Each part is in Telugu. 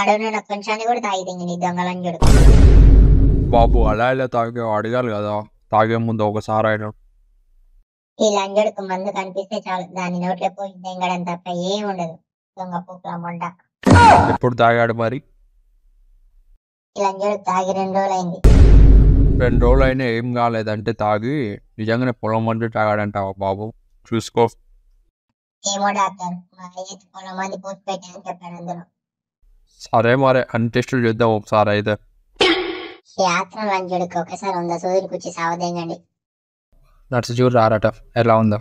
అడవున కొంచాన్ని కూడా తాగి తింగి నీ దొంగలని చూడు. బాబు అలా ఇలా తాగే అడగాలి కదా, తాగే ముందు ఒకసారి అయినా. ఈ లంజడుకు మందు కనిపిస్తే చాలు దాని నోట్లో పోయి దెంగడం తప్ప ఏం ఉండదు. దొంగ పూకుల మొండ. ఎప్పుడు తాగాడు మరి? ఈ లంజడుకు తాగి 2 రోజులైంది. 2 రోజులు అయినా ఏం కాలేదంటే తాగి నిజంగానే పొలం మంది తాగాడంటావా బాబు? చూసుకో. ఏమో డాక్టర్, మా అయ్యకి పొలం మంది పోసి పెట్టానని చెప్పాడు అందులో. సరే మరి అన్ని టెస్టులు చేద్దాం ఒకసారి అయితే. ఈ ఆత్రం లంజడుకు ఒకసారి 100 సూదులు కూర్చి సావదెంగండి. నర్సు చూడు రారట ఎలా ఉందో.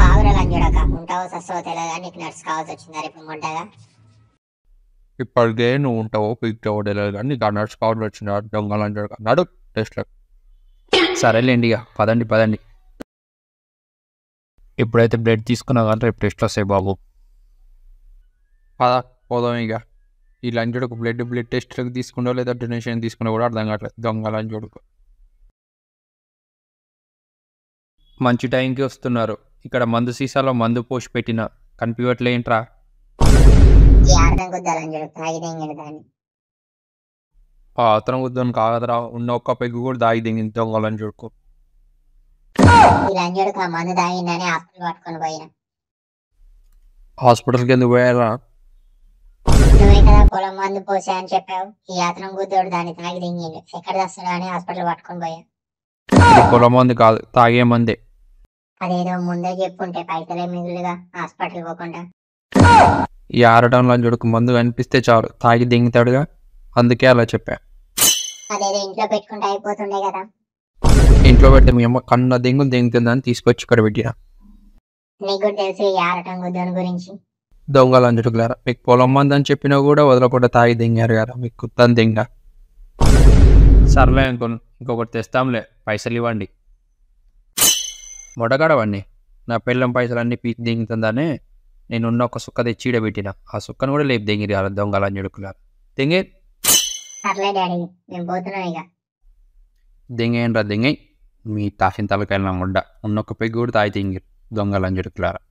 ఆవుర లంజడక ఉంటావో సస్తావో తెలియదు కానీ నీకు నర్సు కావాల్సి వచ్చిందా ఇప్పుడు మొంటగా? ఇప్పటికే నువ్వు ఉంటావో పీక్తావో తెలియదు కానీ నీకు ఆ నర్సు కావాలి వచ్చిన దొంగలని చూడక నడు టెస్ట్లకు. సరేలేండి ఇక పదండి పదండి. ఇప్పుడైతే బ్లడ్ తీసుకున్నా కానీ రేపు టెస్ట్ వస్తాయి బాబు. పద పోదాం ఇక. ఈ లంచుడుకు బ్లడ్ టెస్ట్లకు తీసుకున్నా లేదా డొనేషన్ తీసుకున్నా కూడా అర్థం కావట్లేదు దొంగ లంచుడుకు. మంచి టైంకి వస్తున్నారు. ఇక్కడ మందు సీసాలో మందు పోసి పెట్టిన కనిపించట్లేంట్రా? ఈ ఆడటం కొద్ది లంజడుకు తాగి దెంగండి దాన్ని. అతను వద్దని కాగదరా, ఉన్న ఒక్క పెగ్గు కూడా దాగి దిగింది దొంగ లంచుడుకు. ఈ లంజడుకు ఆ మందు తాగిందని హాస్పిటల్ పట్టుకొని పోయినా. హాస్పిటల్కి ఎందుకు పోయారా? నువ్వే కదా పొలం మందు పోసా అని చెప్పావు. ఈ ఆత్రం గుద్దోడు దాన్ని తాగి దింగిండు. ఎక్కడ తెస్తాడో అని హాస్పిటల్ పట్టుకొని పోయా. ఇది పొలం మంది కాదు, తాగే మందే. అదేదో ముందే చెప్పుంటే పైసలే మిగులుగా హాస్పిటల్ పోకుండా. ఈ ఆరటం లంచుడుకు మందు కనిపిస్తే చాలు తాగి దింగుతాడుగా, అందుకే అలా చెప్పా. అదేదో ఇంట్లో పెట్టుకుంటే అయిపోతుండే కదా. ఇంట్లో పెట్టి మీ అమ్మ కన్న దెంగులు దెంగుతుందని తీసుకొచ్చి ఇక్కడ పెట్టిన. నీకు కూడా తెలుసు ఈ ఆరటం గుద్దోని గురించి. దొంగ లంచుడుకులారా, మీకు పొలం మంది అని చెప్పినా కూడా వదలకుండా తాగి దింగారు కదా, మీకు కుత్తని దింగ. సర్లే అనుకోను, ఇంకొకటి తెస్తాంలే, పైసలు ఇవ్వండి. మొడగడవండి, నా పిల్లం పైసలు అన్నీ పీకి దింగుతుందనే నేనున్న ఒక సుక్క తెచ్చి ఈడబెట్టిన. ఆ సుక్కను కూడా లేపు దింగిరి అలా దొంగ లంచుడుకులారా. దింగే సర్లే డాడీ, మేము పోతున్నాం ఇక. దింగేయండి రా దింగై. మీ తాసిన తలకాయల ముడ్డ ఉన్న ఒక పెగ్గు కూడా తాగి దింగిరి దొంగ లంచుడుకులారా.